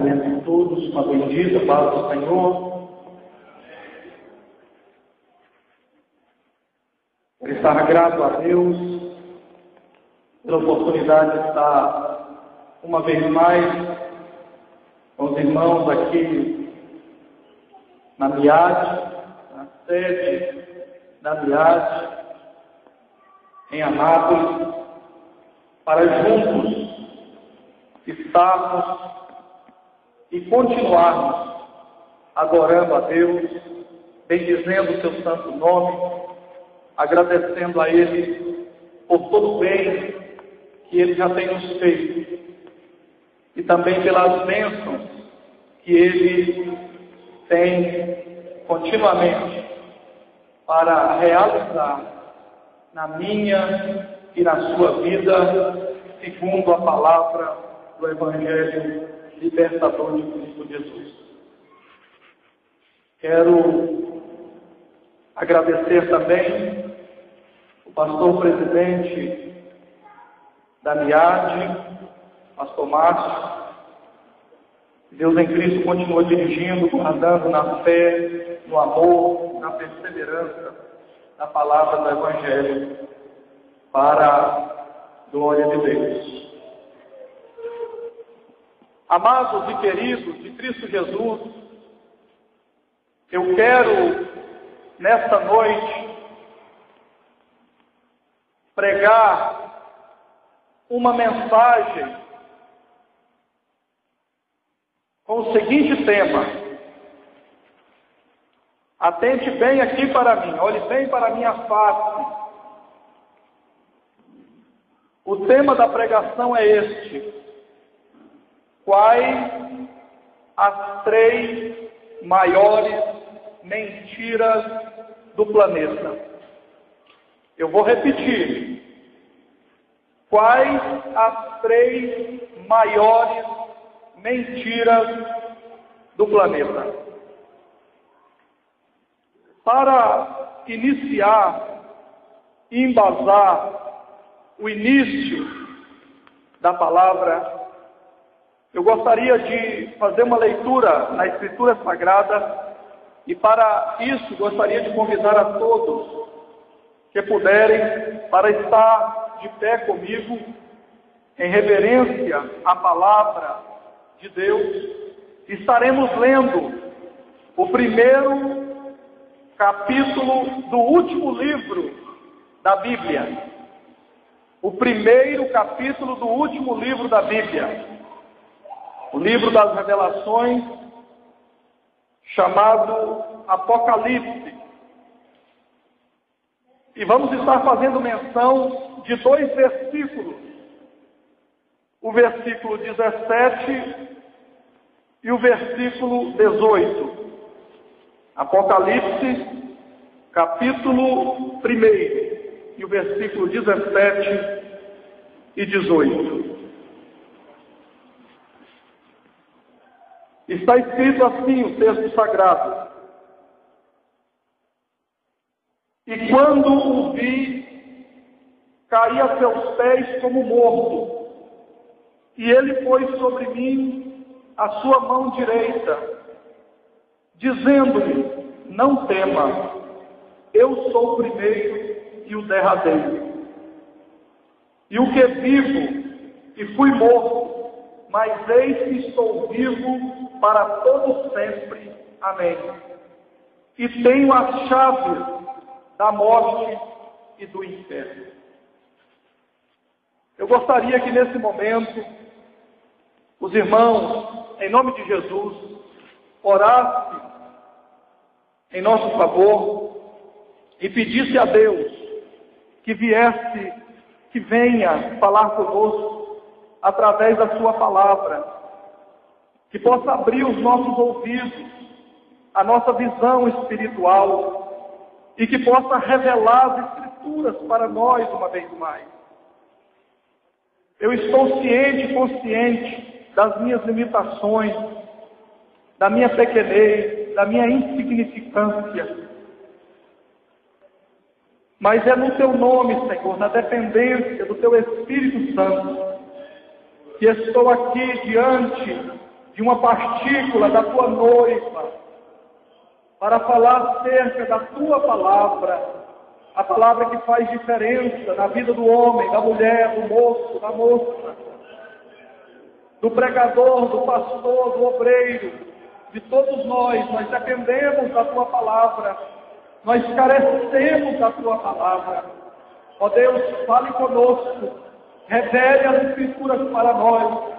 cumprimento de todos, uma bendita paz do Senhor. Por estar grato a Deus pela oportunidade de estar uma vez mais com os irmãos aqui na MIAD, na sede da MIAD, em Anápolis, para juntos estarmos e continuarmos adorando a Deus, bendizendo o seu santo nome, agradecendo a Ele por todo o bem que Ele já tem nos feito e também pelas bênçãos que Ele tem continuamente para realizar na minha e na sua vida, segundo a palavra do Evangelho libertador de Cristo Jesus. Quero agradecer também o pastor presidente da MIAD, pastor Márcio. Deus em Cristo continua dirigindo, guardando na fé, no amor, na perseverança da palavra do Evangelho, para a glória de Deus. Amados e queridos de Cristo Jesus, eu quero, nesta noite, pregar uma mensagem com o seguinte tema. Atente bem aqui para mim, olhe bem para a minha face. O tema da pregação é este: quais as 3 maiores mentiras do planeta? Eu vou repetir. Quais as 3 maiores mentiras do planeta? Para iniciar e embasar o início da palavra, eu gostaria de fazer uma leitura na Escritura Sagrada e para isso gostaria de convidar a todos que puderem para estar de pé comigo em reverência à palavra de Deus. Estaremos lendo o primeiro capítulo do último livro da Bíblia. O primeiro capítulo do último livro da Bíblia. O livro das Revelações, chamado Apocalipse. E vamos estar fazendo menção de 2 versículos. O versículo 17 e o versículo 18. Apocalipse, capítulo 1, e o versículo 17 e 18. Está escrito assim o texto sagrado: e quando o vi, caí a seus pés como morto, e ele pôs sobre mim a sua mão direita, dizendo-me: não tema, eu sou o primeiro e o derradeiro, e o que vivo e fui morto, mas eis que estou vivo para todo sempre. Amém. E tenho as chaves da morte e do inferno. Eu gostaria que nesse momento os irmãos, em nome de Jesus, orassem em nosso favor e pedisse a Deus que venha falar conosco através da sua palavra, que possa abrir os nossos ouvidos, a nossa visão espiritual, e que possa revelar as Escrituras para nós uma vez mais. Eu estou ciente e consciente das minhas limitações, da minha pequenez, da minha insignificância. Mas é no Teu nome, Senhor, na dependência do Teu Espírito Santo, que estou aqui diante de uma partícula da tua noiva, para falar acerca da tua palavra, a palavra que faz diferença na vida do homem, da mulher, do moço, da moça, do pregador, do pastor, do obreiro, de todos nós dependemos da tua palavra, nós carecemos da tua palavra. Ó Deus, fale conosco, revele as Escrituras para nós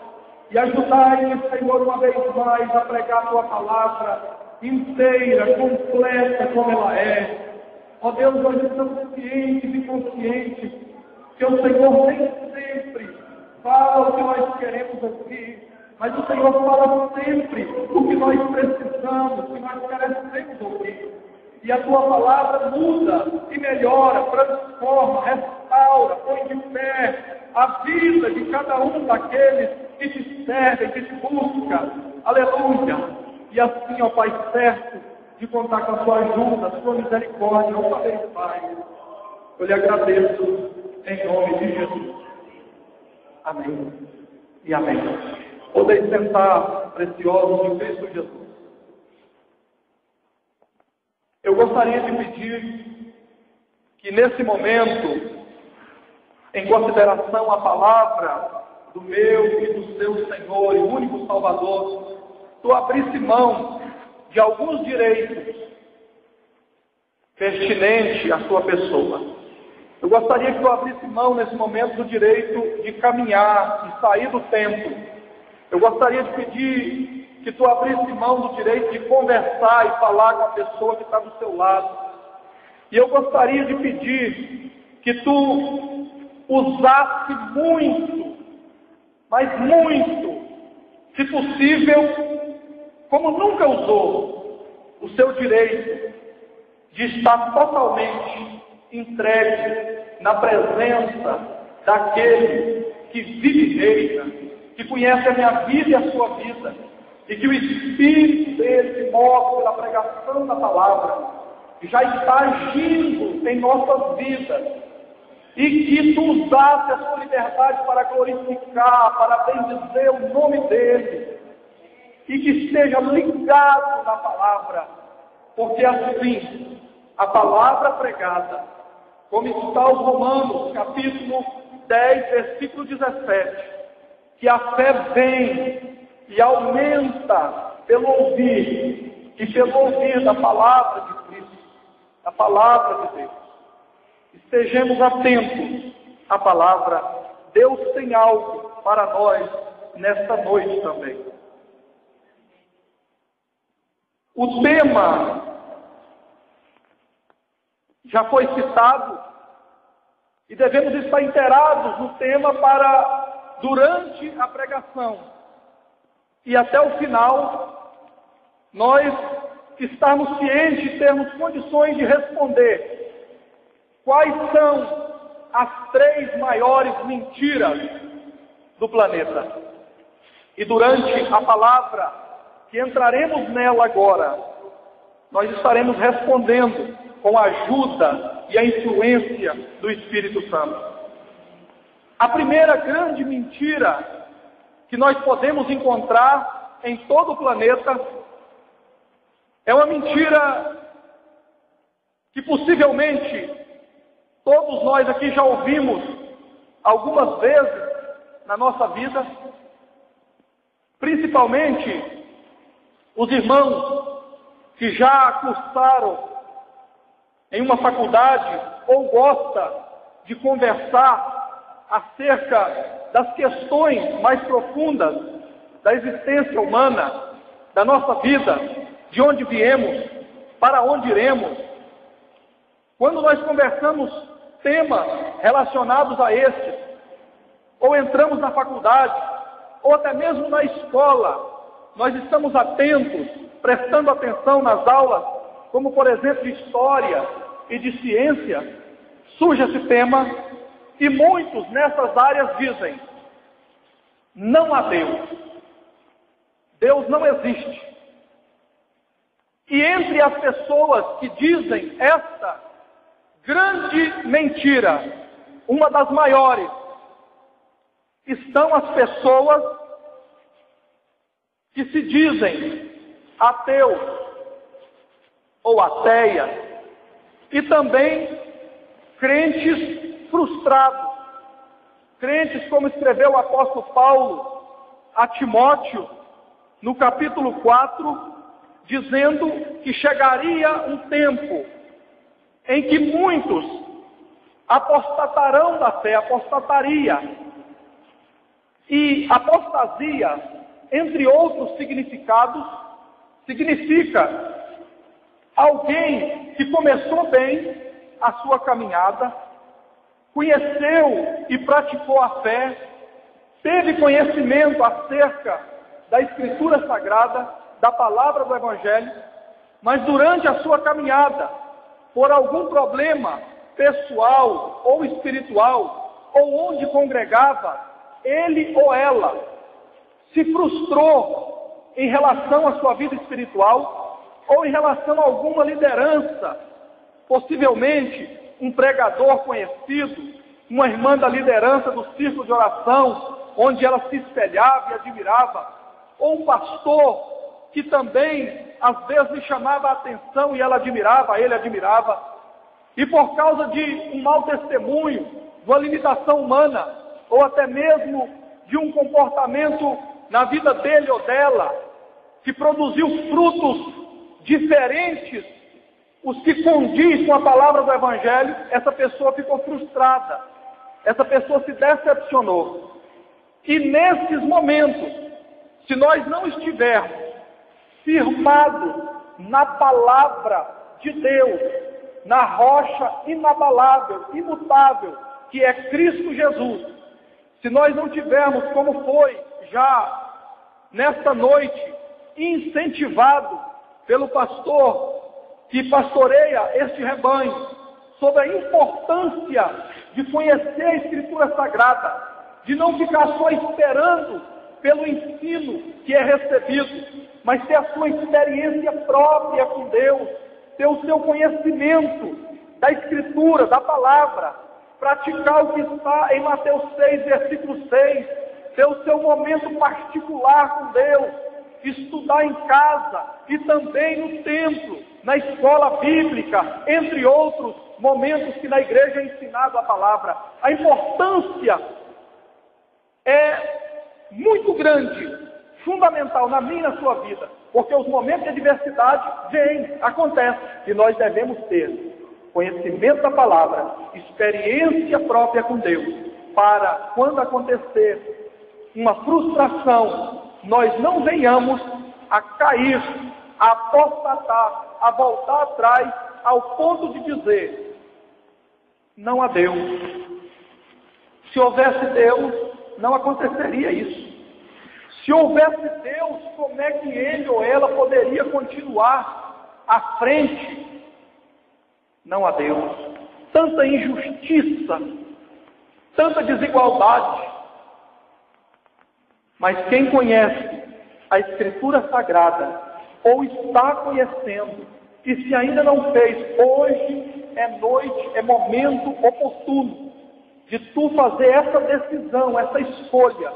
e ajudai-nos, Senhor, uma vez mais a pregar a tua palavra inteira, completa como ela é. Ó Deus, nós estamos cientes e conscientes que o Senhor nem sempre fala o que nós queremos ouvir, mas o Senhor fala sempre o que nós precisamos, o que nós carecemos ouvir. E a tua palavra muda e melhora, transforma, restaura, põe de pé a vida de cada um daqueles que te servem, que te buscam. Aleluia! E assim, ó Pai, certo de contar com a sua ajuda, a sua misericórdia, ó Pai, eu lhe agradeço em nome de Jesus. Amém e amém. Podeis sentar, preciosos de Cristo Jesus. Eu gostaria de pedir que nesse momento, em consideração à palavra do meu e do seu Senhor e único Salvador, tu abrisse mão de alguns direitos pertinentes à sua pessoa. Eu gostaria que tu abrisse mão nesse momento do direito de caminhar, de sair do templo. Eu gostaria de pedir que tu abrisse mão do direito de conversar e falar com a pessoa que está do seu lado. E eu gostaria de pedir que tu usasse muito, mas muito, se possível, como nunca usou, o seu direito de estar totalmente entregue na presença daquele que vive e reina, que conhece a minha vida e a sua vida, e que o Espírito dele, que move pela pregação da palavra, já está agindo em nossas vidas, e que tu usasse a sua liberdade para glorificar, para bendizer o nome dele, e que esteja ligado na palavra, porque assim, a palavra pregada, como está os Romanos, capítulo 10, versículo 17, que a fé vem e aumenta pelo ouvir, e pelo ouvir da palavra de Cristo, da palavra de Deus. Estejamos atentos à palavra. Deus tem algo para nós nesta noite também. O tema já foi citado e devemos estar inteirados no tema para, durante a pregação e até o final, nós estarmos cientes e termos condições de responder quais são as 3 maiores mentiras do planeta. E durante a palavra, que entraremos nela agora, nós estaremos respondendo com a ajuda e a influência do Espírito Santo. A primeira grande mentira que nós podemos encontrar em todo o planeta é uma mentira que possivelmente todos nós aqui já ouvimos algumas vezes na nossa vida, principalmente os irmãos que já cursaram em uma faculdade ou gosta de conversar acerca das questões mais profundas da existência humana, da nossa vida, de onde viemos, para onde iremos. Quando nós conversamos temas relacionados a estes, ou entramos na faculdade, ou até mesmo na escola, nós estamos atentos, prestando atenção nas aulas, como por exemplo de história e de ciência, surge esse tema, e muitos nessas áreas dizem: não há Deus, Deus não existe. E entre as pessoas que dizem esta grande mentira, uma das maiores, estão as pessoas que se dizem ateus ou ateias, e também crentes frustrados, crentes como escreveu o apóstolo Paulo a Timóteo, no capítulo 4, dizendo que chegaria um tempo em que muitos apostatarão da fé, apostataria. E apostasia, entre outros significados, significa alguém que começou bem a sua caminhada, conheceu e praticou a fé, teve conhecimento acerca da Escritura Sagrada, da palavra do Evangelho, mas durante a sua caminhada, por algum problema pessoal ou espiritual, ou onde congregava, ele ou ela se frustrou em relação à sua vida espiritual, ou em relação a alguma liderança, possivelmente um pregador conhecido, uma irmã da liderança do círculo de oração, onde ela se espelhava e admirava, ou um pastor que também às vezes lhe chamava a atenção e ela admirava, ele admirava, e por causa de um mau testemunho, de uma limitação humana, ou até mesmo de um comportamento na vida dele ou dela, que produziu frutos diferentes, os que condiz com a palavra do Evangelho, essa pessoa ficou frustrada, essa pessoa se decepcionou. E nesses momentos, se nós não estivermos firmados na palavra de Deus, na rocha inabalável, imutável, que é Cristo Jesus, se nós não tivermos, como foi já nesta noite, incentivado pelo pastor que pastoreia este rebanho, sobre a importância de conhecer a Escritura Sagrada, de não ficar só esperando pelo ensino que é recebido, mas ter a sua experiência própria com Deus, ter o seu conhecimento da Escritura, da palavra, praticar o que está em Mateus 6, versículo 6, ter o seu momento particular com Deus, estudar em casa e também no templo, na escola bíblica, entre outros momentos que na igreja é ensinado a palavra. A importância é muito grande, fundamental na minha e na sua vida, porque os momentos de adversidade vêm, acontecem, e nós devemos ter conhecimento da palavra, experiência própria com Deus, para quando acontecer uma frustração, nós não venhamos a cair, a apostatar, a voltar atrás, ao ponto de dizer, não há Deus. Se houvesse Deus, não aconteceria isso. Se houvesse Deus, como é que ele ou ela poderia continuar à frente? Não há Deus. Tanta injustiça, tanta desigualdade. Mas quem conhece a Escritura Sagrada, ou está conhecendo, e se ainda não fez, hoje é noite, é momento oportuno de tu fazer essa decisão, essa escolha,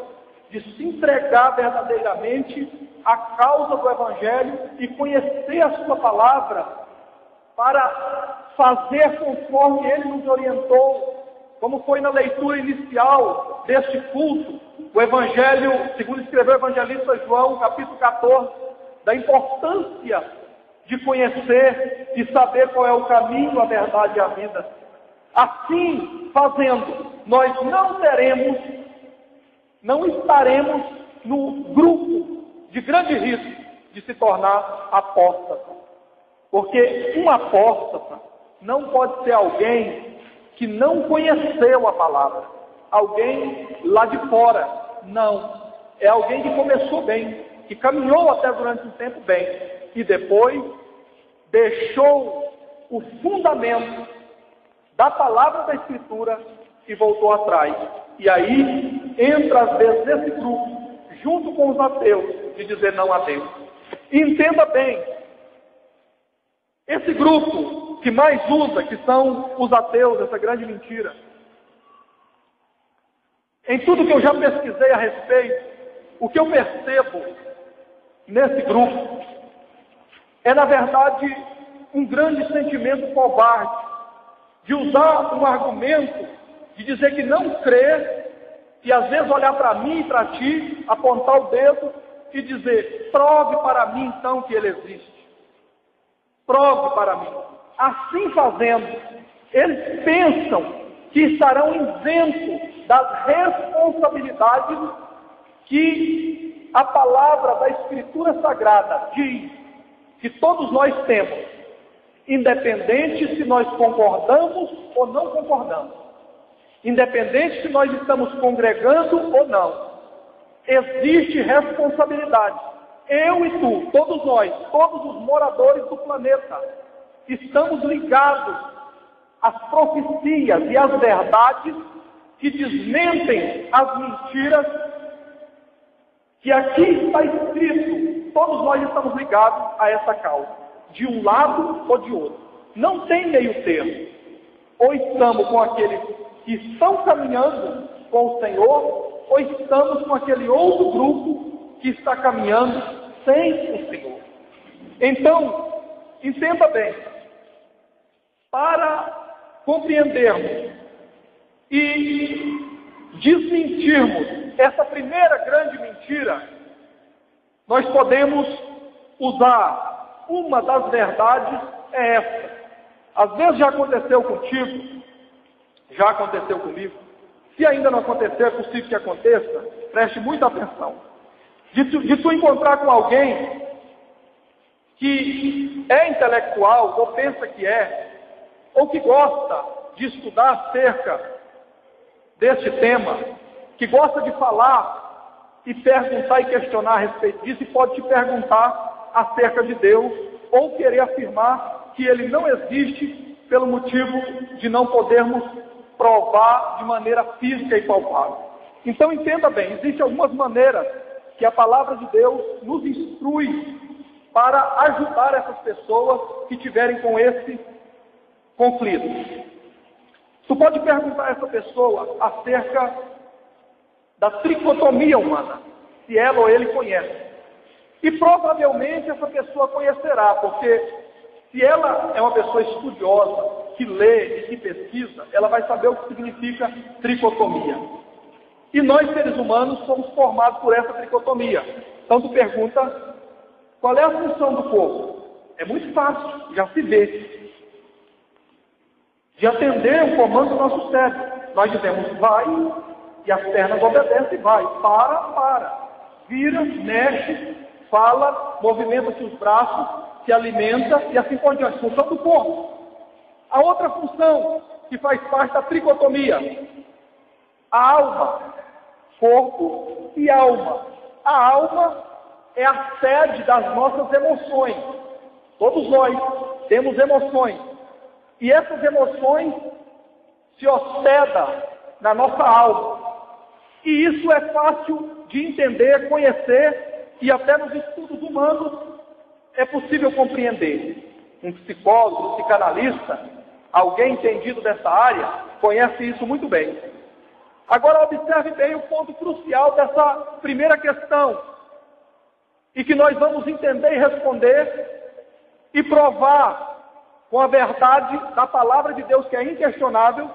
de se entregar verdadeiramente à causa do Evangelho e conhecer a sua palavra para fazer conforme ele nos orientou, como foi na leitura inicial deste culto, o Evangelho, segundo escreveu o evangelista João, capítulo 14, da importância de conhecer e saber qual é o caminho, a verdade e a vida. Assim, fazendo, nós não estaremos no grupo de grande risco de se tornar apóstata. Porque um apóstata não pode ser alguém que não conheceu a palavra, alguém lá de fora, não. É alguém que começou bem, que caminhou até durante um tempo bem, e depois deixou o fundamento da palavra da Escritura e voltou atrás. E aí entra às vezes esse grupo, junto com os ateus, de dizer não a Deus. E entenda bem, esse grupo que mais usa, que são os ateus, essa grande mentira, em tudo que eu já pesquisei a respeito, o que eu percebo nesse grupo é, na verdade, um grande sentimento covarde, de usar um argumento, de dizer que não crê, e às vezes olhar para mim e para ti, apontar o dedo e dizer: prove para mim então que ele existe. Prove para mim. Assim fazendo, eles pensam que estarão isentos das responsabilidades que a palavra da Escritura Sagrada diz que todos nós temos, independente se nós concordamos ou não concordamos, independente se nós estamos congregando ou não, existe responsabilidade. Eu e tu, todos nós, todos os moradores do planeta, estamos ligados às profecias e às verdades que desmentem as mentiras que aqui está escrito. Todos nós estamos ligados a essa causa, de um lado ou de outro. Não tem meio termo. Ou estamos com aqueles que estão caminhando com o Senhor, ou estamos com aquele outro grupo que está caminhando sem o Senhor. Então, entenda bem, para compreendermos e desmentirmos essa primeira grande mentira, nós podemos usar uma das verdades, é essa. Às vezes já aconteceu contigo, já aconteceu comigo. Se ainda não aconteceu, é possível que aconteça, preste muita atenção. De tu encontrar com alguém que é intelectual, ou pensa que é, ou que gosta de estudar acerca deste tema, que gosta de falar e perguntar e questionar a respeito disso, e pode te perguntar acerca de Deus, ou querer afirmar que ele não existe pelo motivo de não podermos provar de maneira física e palpável. Então entenda bem, existem algumas maneiras que a palavra de Deus nos instrui para ajudar essas pessoas que tiverem com esse conflito. Tu pode perguntar a essa pessoa acerca da tricotomia humana, se ela ou ele conhece. E provavelmente essa pessoa conhecerá, porque se ela é uma pessoa estudiosa, que lê e que pesquisa, ela vai saber o que significa tricotomia. E nós, seres humanos, somos formados por essa tricotomia. Então tu pergunta, qual é a função do corpo? É muito fácil, já se vê. De atender o comando do nosso cérebro. Nós dizemos vai, e as pernas obedecem, vai. Para. Vira, mexe, fala, movimenta-se os braços, se alimenta e assim por diante. Função do corpo. A outra função que faz parte da tricotomia, a alma, corpo e alma. A alma é a sede das nossas emoções. Todos nós temos emoções. E essas emoções se hospedam na nossa alma. E isso é fácil de entender, conhecer, e até nos estudos humanos é possível compreender. Um psicólogo, um psicanalista, alguém entendido dessa área, conhece isso muito bem. Agora observe bem o ponto crucial dessa primeira questão, e que nós vamos entender e responder, e provar com a verdade da palavra de Deus, que é inquestionável,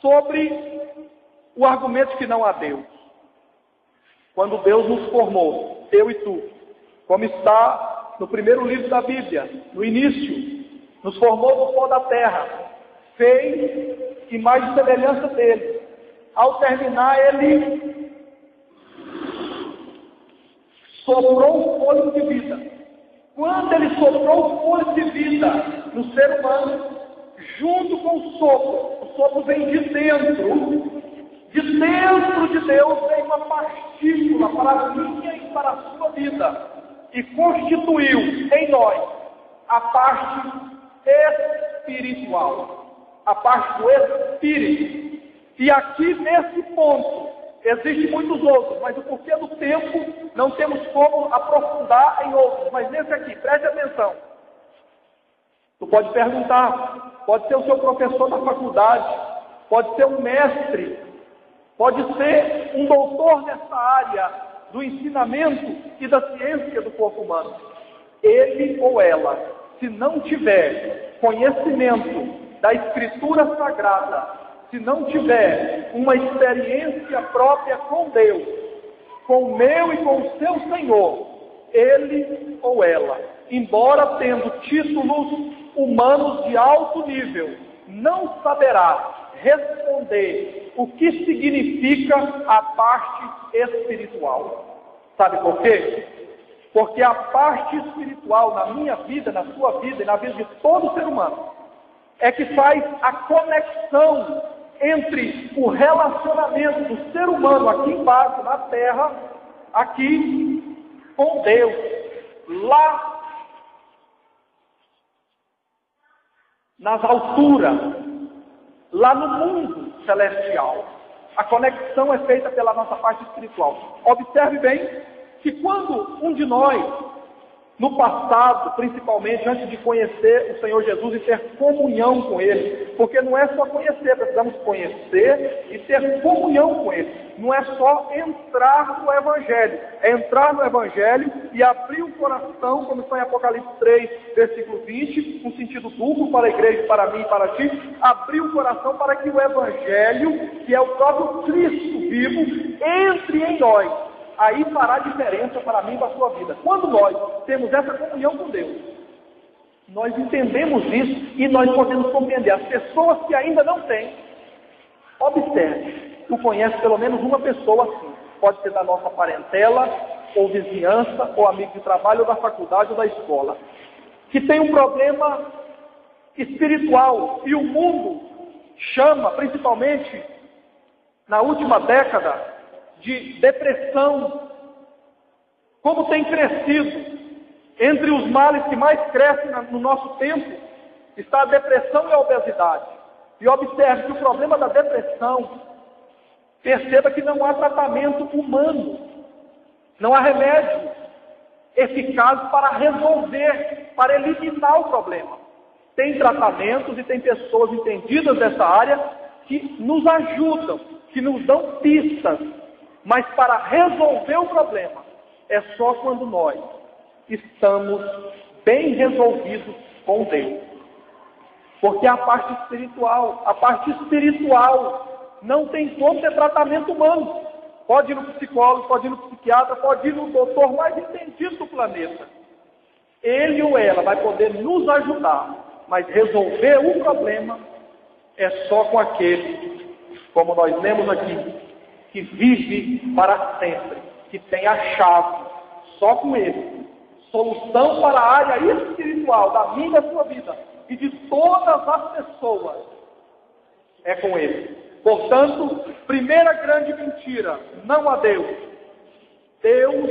sobre o argumento que não há Deus. Quando Deus nos formou, eu e tu, como está no primeiro livro da Bíblia, no início, nos formou do pó da terra, fez imagem e semelhança dele. Ao terminar, ele soprou um fôlego de vida. Quando ele soprou o fôlego de vida no ser humano, junto com o sopro vem de dentro de Deus vem uma partícula para a minha e para a sua vida, e constituiu em nós a parte espiritual, a parte do Espírito. E aqui nesse ponto, existem muitos outros, mas o porquê do tempo não temos como aprofundar em outros, mas nesse aqui, preste atenção. Tu pode perguntar, pode ser o seu professor da faculdade, pode ser um mestre, pode ser um doutor nessa área do ensinamento e da ciência do corpo humano. Ele ou ela, se não tiver conhecimento da Escritura Sagrada, se não tiver uma experiência própria com Deus, com o meu e com o seu Senhor, ele ou ela, embora tendo títulos humanos de alto nível, não saberá responder o que significa a parte espiritual. Sabe por quê? Porque a parte espiritual na minha vida, na sua vida e na vida de todo ser humano, é que faz a conexão entre o relacionamento do ser humano aqui embaixo, na terra, aqui com Deus, lá nas alturas, lá no mundo celestial. A conexão é feita pela nossa parte espiritual. Observe bem que quando um de nós, no passado, principalmente, antes de conhecer o Senhor Jesus e ter comunhão com Ele, porque não é só conhecer, precisamos conhecer e ter comunhão com Ele. Não é só entrar no Evangelho, é entrar no Evangelho e abrir o coração, como está em Apocalipse 3, versículo 20, um sentido duplo para a igreja, para mim e para ti, abrir o coração para que o Evangelho, que é o próprio Cristo vivo, entre em nós. Aí fará diferença para mim e para a sua vida. Quando nós temos essa comunhão com Deus, nós entendemos isso e nós podemos compreender. As pessoas que ainda não têm, observe, tu conheces pelo menos uma pessoa assim. Pode ser da nossa parentela, ou vizinhança, ou amigo de trabalho, ou da faculdade, ou da escola, que tem um problema espiritual. E o mundo chama, principalmente na última década, de depressão. Como tem crescido, entre os males que mais crescem no nosso tempo, está a depressão e a obesidade. E observe que o problema da depressão, perceba que não há tratamento humano, não há remédio eficaz para resolver, para eliminar o problema. Tem tratamentos e tem pessoas entendidas dessa área que nos ajudam, que nos dão pistas. Mas para resolver o problema, é só quando nós estamos bem resolvidos com Deus. Porque a parte espiritual não tem como ter tratamento humano. Pode ir no psicólogo, pode ir no psiquiatra, pode ir no doutor mais entendido do planeta. Ele ou ela vai poder nos ajudar, mas resolver o problema é só com aquele, como nós lemos aqui, que vive para sempre, que tem a chave, só com Ele. Solução para a área espiritual da minha e da sua vida e de todas as pessoas é com Ele. Portanto, primeira grande mentira, não há Deus. Deus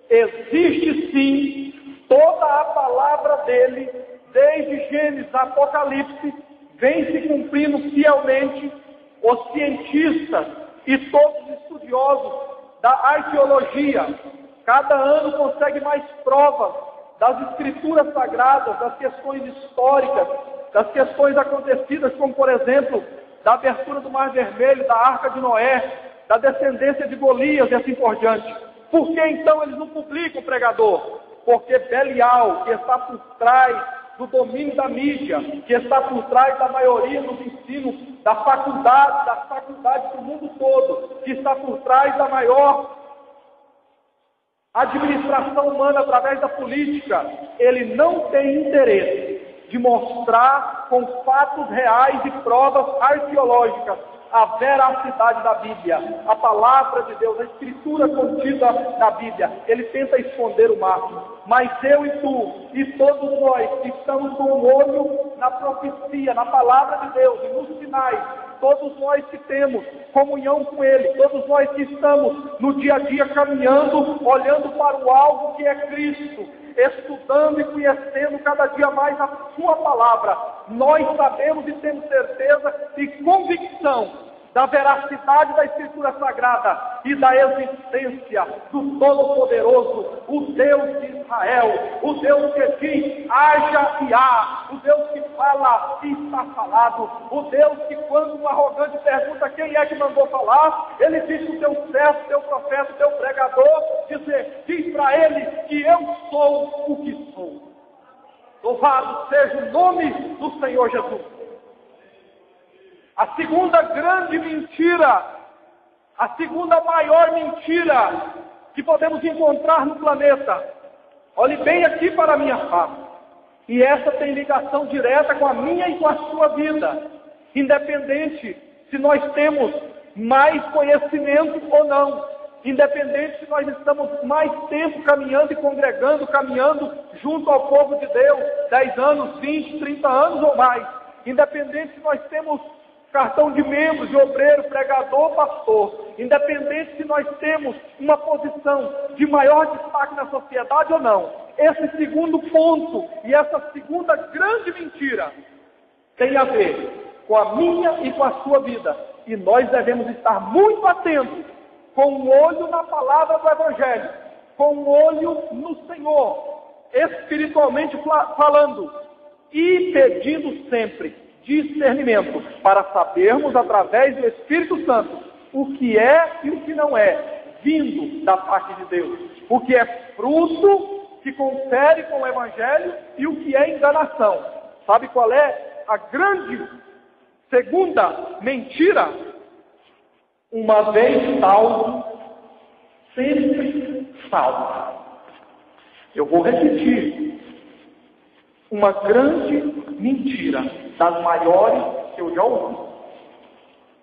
existe sim, toda a palavra dEle, desde Gênesis a Apocalipse, vem se cumprindo fielmente. Os cientistas e todos os estudiosos da arqueologia, cada ano conseguem mais provas das escrituras sagradas, das questões históricas, das questões acontecidas, como por exemplo, da abertura do Mar Vermelho, da Arca de Noé, da descendência de Golias e assim por diante. Por que então eles não publicam, pregador? Porque Belial, que está por trás do domínio da mídia, que está por trás da maioria dos ensinos da faculdade do mundo todo, que está por trás da maior administração humana através da política, ele não tem interesse de mostrar com fatos reais e provas arqueológicas a veracidade da Bíblia, a palavra de Deus, a escritura contida na Bíblia. Ele tenta esconder o máximo. Mas eu e tu, e todos nós que estamos com o olho na profecia, na palavra de Deus e nos sinais, todos nós que temos comunhão com Ele, todos nós que estamos no dia a dia caminhando, olhando para o alvo que é Cristo, estudando e conhecendo cada dia mais a sua palavra, nós sabemos e temos certeza e convicção da veracidade da Escritura Sagrada e da existência do Todo-Poderoso, o Deus de Israel, o Deus que diz, haja e há, o Deus que fala e está falado, o Deus que quando um arrogante pergunta quem é que mandou falar, ele diz que o teu servo, teu profeta, teu pregador, diz para ele que eu sou o que sou. Louvado seja o nome do Senhor Jesus. A segunda grande mentira, a segunda maior mentira que podemos encontrar no planeta. Olhe bem aqui para a minha face. E essa tem ligação direta com a minha e com a sua vida. Independente se nós temos mais conhecimento ou não. Independente se nós estamos mais tempo caminhando e congregando, caminhando junto ao povo de Deus, 10 anos, 20, 30 anos ou mais. Independente se nós temos cartão de membro, de obreiro, pregador, pastor, independente se nós temos uma posição de maior destaque na sociedade ou não. Esse segundo ponto e essa segunda grande mentira tem a ver com a minha e com a sua vida. E nós devemos estar muito atentos, com um olho na palavra do Evangelho, com um olho no Senhor, espiritualmente falando, e pedindo sempre discernimento, para sabermos através do Espírito Santo o que é e o que não é vindo da parte de Deus, o que é fruto que confere com o Evangelho e o que é enganação. Sabe qual é a grande segunda mentira? Uma vez salvo, sempre salvo. Eu vou repetir. Uma grande mentira, das maiores que eu já ouvi.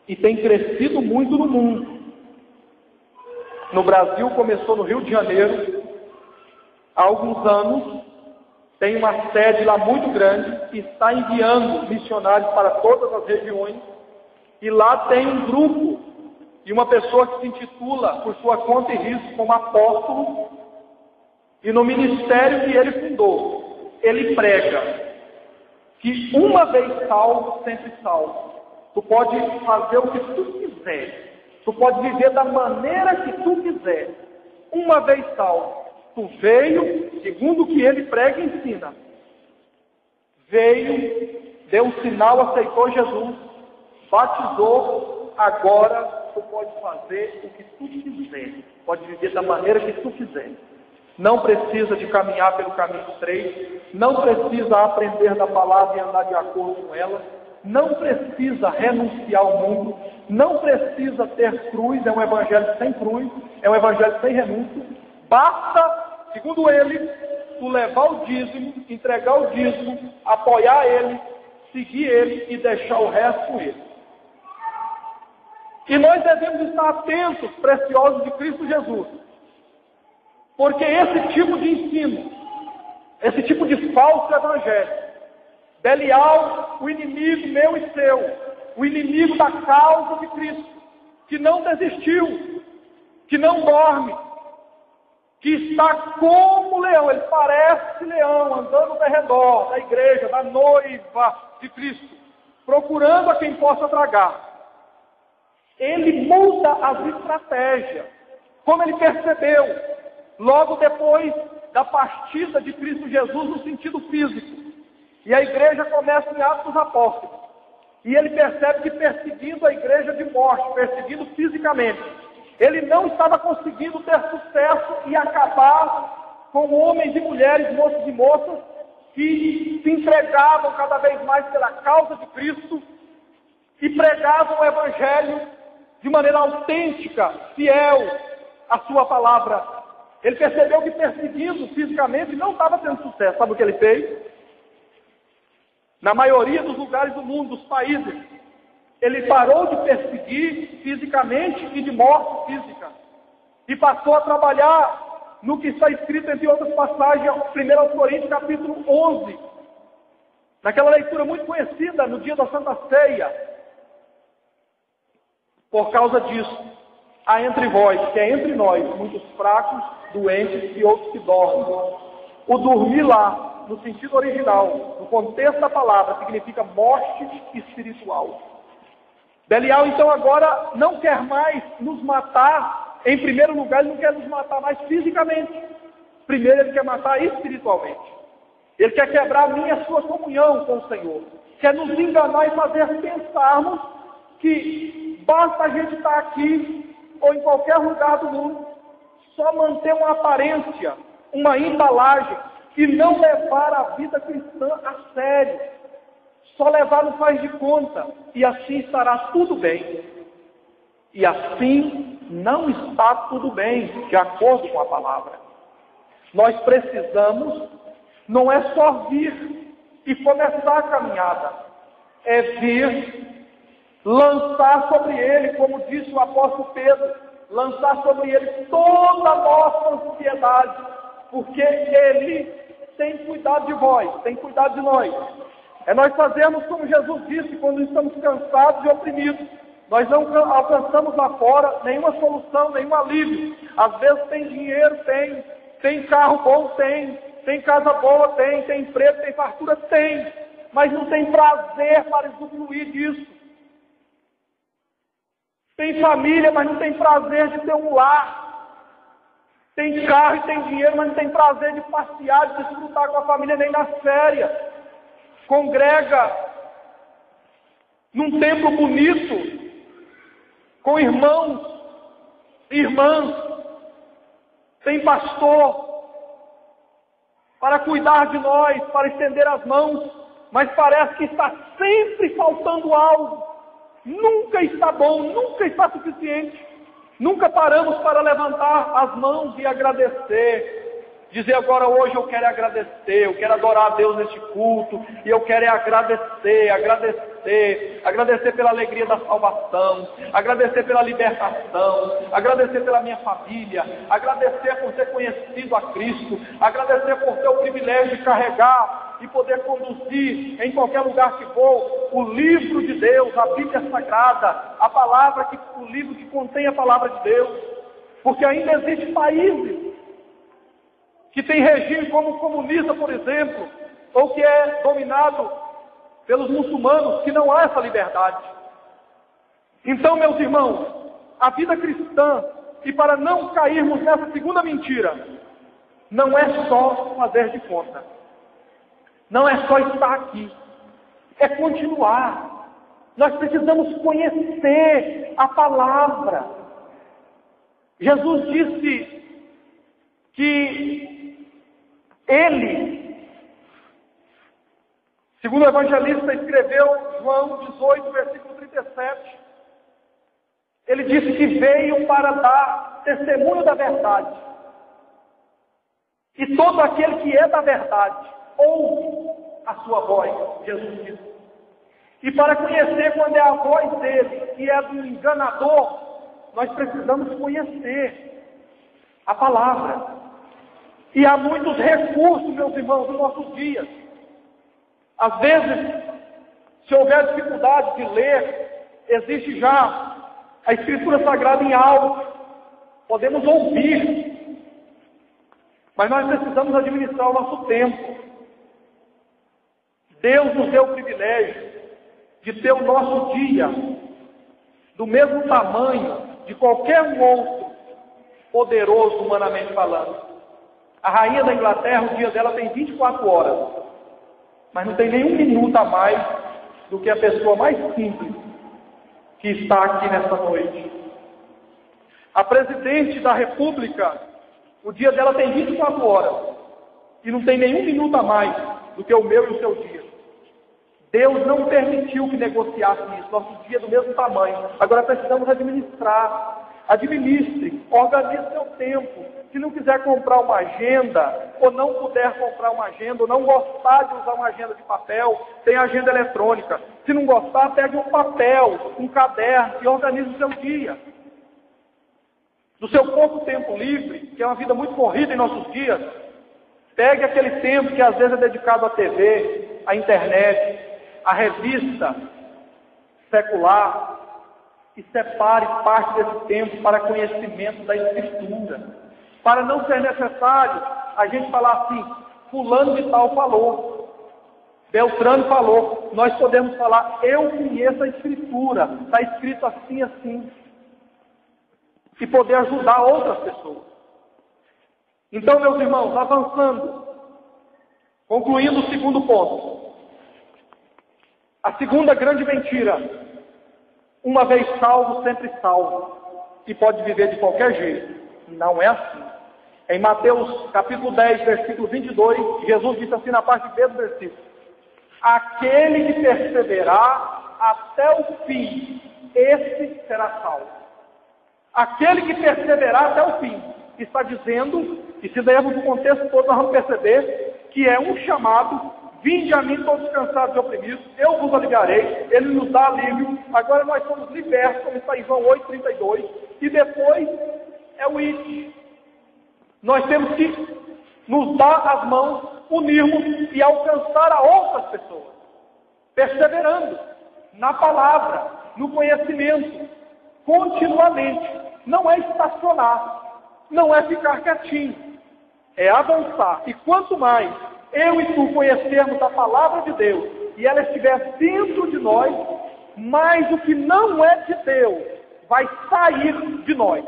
E tem crescido muito no mundo. No Brasil, começou no Rio de Janeiro, há alguns anos, tem uma sede lá muito grande, que está enviando missionários para todas as regiões, e lá tem um grupo, e uma pessoa que se intitula, por sua conta e risco, como apóstolo, e no ministério que ele fundou, ele prega que uma vez salvo, sempre salvo. Tu pode fazer o que tu quiser. Tu pode viver da maneira que tu quiser. Uma vez salvo. Tu veio, segundo o que ele prega e ensina. Veio, deu um sinal, aceitou Jesus, batizou, agora tu pode fazer o que tu quiser. Pode viver da maneira que tu quiser. Não precisa de caminhar pelo caminho estreito, não precisa aprender da palavra e andar de acordo com ela, não precisa renunciar ao mundo, não precisa ter cruz, é um evangelho sem cruz, é um evangelho sem renúncia. Basta, segundo ele, tu levar o dízimo, entregar o dízimo, apoiar ele, seguir ele e deixar o resto com ele. E nós devemos estar atentos, preciosos de Cristo Jesus. Porque esse tipo de ensino, esse tipo de falso evangelho, Belial, o inimigo meu e seu, o inimigo da causa de Cristo, que não desistiu, que não dorme, que está como leão, ele parece leão, andando ao redor da igreja, da noiva de Cristo, procurando a quem possa tragar. Ele muda as estratégias, como ele percebeu, logo depois da partida de Cristo Jesus no sentido físico. E a igreja começa em Atos dos Apóstolos. E ele percebe que perseguindo a igreja de morte, perseguindo fisicamente, ele não estava conseguindo ter sucesso e acabar com homens e mulheres, moços e moças, que se entregavam cada vez mais pela causa de Cristo e pregavam o Evangelho de maneira autêntica, fiel à sua palavra. Ele percebeu que perseguindo fisicamente não estava tendo sucesso. Sabe o que ele fez? Na maioria dos lugares do mundo, dos países, ele parou de perseguir fisicamente e de morte física. E passou a trabalhar no que está escrito, entre outras passagens, 1 Coríntios capítulo 11. Naquela leitura muito conhecida, no dia da Santa Ceia. Por causa disso, há entre vós, que é entre nós, muitos fracos, doentes e outros que dormem. O dormir lá, no sentido original, no contexto da palavra, significa morte espiritual. Belial, então, agora não quer mais nos matar. Em primeiro lugar, ele não quer nos matar mais fisicamente. Primeiro, ele quer matar espiritualmente. Ele quer quebrar a minha e a sua comunhão com o Senhor. Quer nos enganar e fazer pensarmos que basta a gente estar aqui ou em qualquer lugar do mundo, só manter uma aparência, uma embalagem, e não levar a vida cristã a sério. Só levar no faz de conta, e assim estará tudo bem. E assim não está tudo bem, de acordo com a palavra. Nós precisamos, não é só vir e começar a caminhada, é vir, lançar sobre ele, como disse o apóstolo Pedro, lançar sobre ele toda a nossa ansiedade, porque ele tem cuidado de vós, tem cuidado de nós. É nós fazermos como Jesus disse, quando estamos cansados e oprimidos. Nós não alcançamos lá fora nenhuma solução, nenhum alívio. Às vezes tem dinheiro, tem carro bom, tem casa boa, tem emprego, tem fartura, mas não tem prazer para usufruir disso. Tem família, mas não tem prazer de ter um lar. Tem carro e tem dinheiro, mas não tem prazer de passear, de desfrutar com a família, nem nas férias. Congrega num templo bonito, com irmãos e irmãs. Tem pastor para cuidar de nós, para estender as mãos, mas parece que está sempre faltando algo. Nunca está bom, nunca está suficiente. Nunca paramos para levantar as mãos e agradecer. Dizer agora, hoje eu quero agradecer, eu quero adorar a Deus neste culto, e eu quero agradecer pela alegria da salvação, agradecer pela libertação, agradecer pela minha família, agradecer por ter conhecido a Cristo, agradecer por ter o privilégio de carregar e poder conduzir em qualquer lugar que for o livro de Deus, a Bíblia Sagrada, a palavra, o livro que contém a palavra de Deus, porque ainda existem países que tem regime como o comunista, por exemplo, ou que é dominado pelos muçulmanos, que não há essa liberdade. Então, meus irmãos, a vida cristã, e para não cairmos nessa segunda mentira, não é só fazer de conta, não é só estar aqui, é continuar. Nós precisamos conhecer a palavra. Jesus disse que ele, segundo o evangelista escreveu, João 18, versículo 37, ele disse que veio para dar testemunho da verdade. E todo aquele que é da verdade, ouve a sua voz, Jesus disse. E para conhecer quando é a voz dele, que é do enganador, nós precisamos conhecer a palavra. E há muitos recursos, meus irmãos, nos nossos dias. Às vezes, se houver dificuldade de ler, existe já a Escritura Sagrada em áudio. Podemos ouvir. Mas nós precisamos administrar o nosso tempo. Deus nos deu o privilégio de ter o nosso dia do mesmo tamanho de qualquer um outro poderoso, humanamente falando. A rainha da Inglaterra, o dia dela tem 24 horas, mas não tem nenhum minuto a mais do que a pessoa mais simples que está aqui nessa noite. A presidente da República, o dia dela tem 24 horas, e não tem nenhum minuto a mais do que o meu e o seu dia. Deus não permitiu que negociasse isso, nosso dia é do mesmo tamanho. Agora precisamos administrar. Administre, organize seu tempo. Se não quiser comprar uma agenda, ou não puder comprar uma agenda, ou não gostar de usar uma agenda de papel, tem agenda eletrônica. Se não gostar, pegue um papel, um caderno e organize o seu dia. Do seu pouco tempo livre, que é uma vida muito corrida em nossos dias, pegue aquele tempo que às vezes é dedicado à TV, à internet, à revista secular, e separe parte desse tempo para conhecimento da Escritura. Para não ser necessário a gente falar assim, fulano de tal falou, Beltrano falou. nós podemos falar, eu conheço a Escritura, está escrito assim, assim, e poder ajudar outras pessoas. Então, meus irmãos, avançando, concluindo o segundo ponto. A segunda grande mentira: uma vez salvo, sempre salvo, e pode viver de qualquer jeito. Não é assim. Em Mateus capítulo 10, versículo 22, Jesus disse assim na parte B do versículo: aquele que perseverar até o fim, esse será salvo. Aquele que perseverar até o fim, está dizendo, e se lermos o contexto todo, nós vamos perceber que é um chamado: vinde a mim todos cansados e oprimidos, eu vos aliviarei. Ele nos dá alívio. Agora nós somos libertos, como está em João 8,32, e depois é o id. Nós temos que nos dar as mãos, unirmos e alcançar a outras pessoas, perseverando na palavra, no conhecimento, continuamente. Não é estacionar, não é ficar quietinho, é avançar. E quanto mais eu e tu conhecermos a palavra de Deus e ela estiver dentro de nós, mais o que não é de Deus vai sair de nós.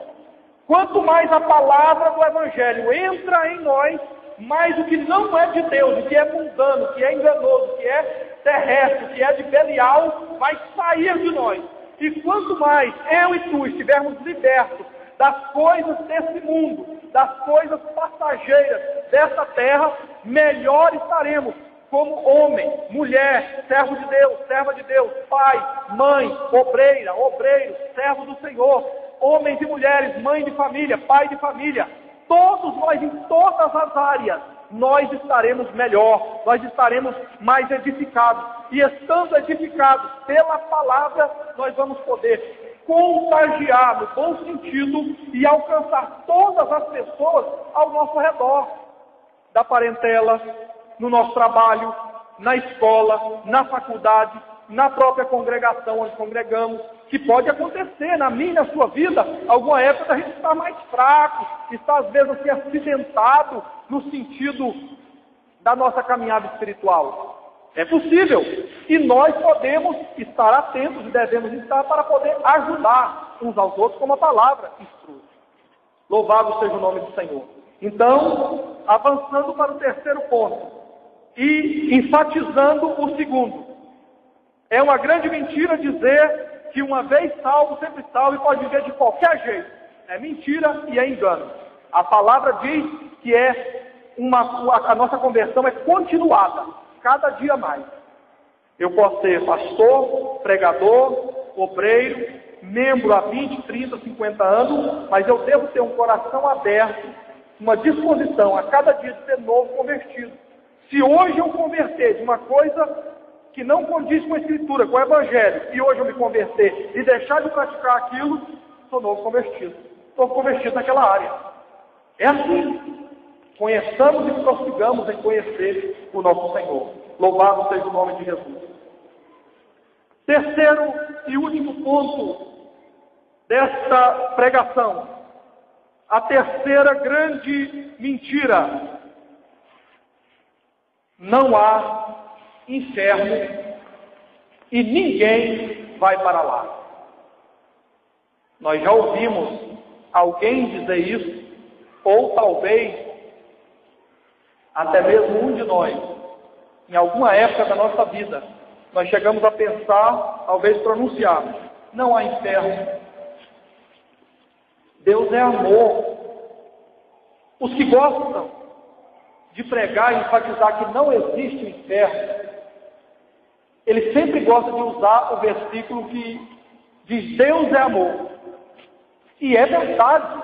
Quanto mais a palavra do Evangelho entra em nós, mais o que não é de Deus, o que é mundano, o que é enganoso, o que é terrestre, o que é de Belial, vai sair de nós. E quanto mais eu e tu estivermos libertos das coisas desse mundo, das coisas passageiras dessa terra, melhor estaremos como homem, mulher, servo de Deus, serva de Deus, pai, mãe, obreira, obreiro, servo do Senhor, homens e mulheres, mãe de família, pai de família. Todos nós, em todas as áreas, nós estaremos melhor, nós estaremos mais edificados. E estando edificados pela palavra, nós vamos poder contagiar no bom sentido e alcançar todas as pessoas ao nosso redor, da parentela, no nosso trabalho, na escola, na faculdade, na própria congregação onde congregamos, que pode acontecer na minha e na sua vida, alguma época a gente está mais fraco, está às vezes assim acidentado no sentido da nossa caminhada espiritual. É possível. E nós podemos estar atentos e devemos estar para poder ajudar uns aos outros, como a palavra instrui. Louvado seja o nome do Senhor. Então, avançando para o terceiro ponto e enfatizando o segundo. É uma grande mentira dizer que uma vez salvo, sempre salvo e pode viver de qualquer jeito. É mentira e é engano. A palavra diz que a nossa conversão é continuada, cada dia mais. Eu posso ser pastor, pregador, obreiro, membro há 20, 30, 50 anos, mas eu devo ter um coração aberto, uma disposição a cada dia de ser novo convertido. Se hoje eu converter de uma coisa que não condiz com a Escritura, com o Evangelho, e hoje eu me converter e deixar de praticar aquilo, sou novo convertido. Estou convertido naquela área. É assim. Conheçamos e prossigamos em conhecer o nosso Senhor. Louvado seja o nome de Jesus. Terceiro e último ponto desta pregação. A terceira grande mentira. Não há inferno e ninguém vai para lá. Nós já ouvimos alguém dizer isso, ou talvez até mesmo um de nós, em alguma época da nossa vida, nós chegamos a pensar, talvez pronunciarmos: não há inferno. Deus é amor. Os que gostam de pregar e enfatizar que não existe o inferno, ele sempre gosta de usar o versículo que diz: Deus é amor. E é verdade.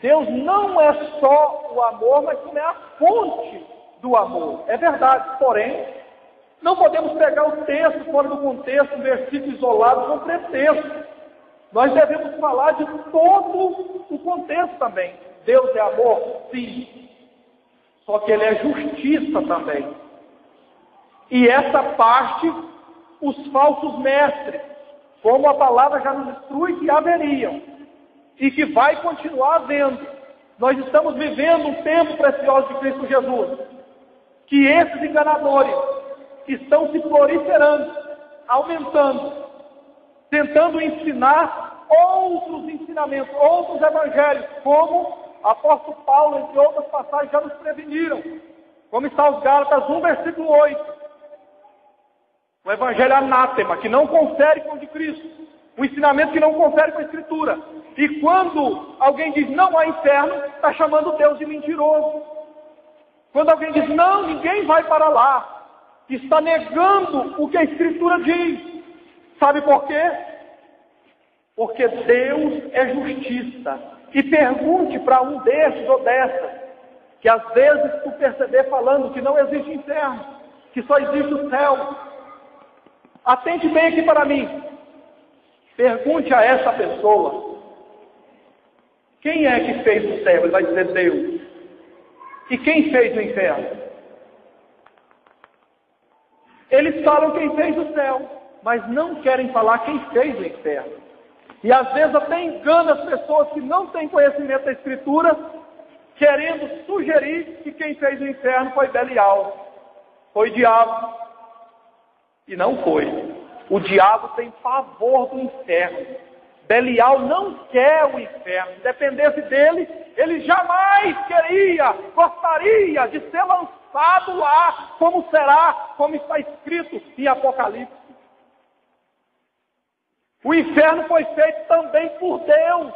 Deus não é só o amor, mas também é a fonte do amor. É verdade. Porém, não podemos pegar o texto fora do contexto, um versículo isolado com pretexto. Nós devemos falar de todo o contexto também. Deus é amor? Sim. Só que Ele é justiça também. E essa parte, os falsos mestres, como a palavra já nos instrui que haveriam, e que vai continuar havendo. Nós estamos vivendo um tempo precioso de Cristo Jesus, que esses enganadores estão se proliferando, aumentando, tentando ensinar outros ensinamentos, outros evangelhos, como o apóstolo Paulo, entre outras passagens, já nos preveniram, como está os Gálatas 1, versículo 8. O evangelho anátema, que não confere com o de Cristo, um ensinamento que não confere com a Escritura. E quando alguém diz não há inferno, está chamando Deus de mentiroso. Quando alguém diz não, ninguém vai para lá, está negando o que a Escritura diz. Sabe por quê? Porque Deus é justiça. E pergunte para um desses ou dessas, que às vezes tu perceber falando que não existe inferno, que só existe o céu. Atente bem aqui para mim. Pergunte a essa pessoa, quem é que fez o céu? Ele vai dizer Deus. E quem fez o inferno? Eles falam quem fez o céu, mas não querem falar quem fez o inferno. E às vezes até engana as pessoas que não têm conhecimento da Escritura, querendo sugerir que quem fez o inferno foi Belial, foi o diabo. E não foi. O diabo tem pavor do inferno. Belial não quer o inferno. Se dependesse dele, ele jamais gostaria de ser lançado lá, como será, como está escrito em Apocalipse. O inferno foi feito também por Deus,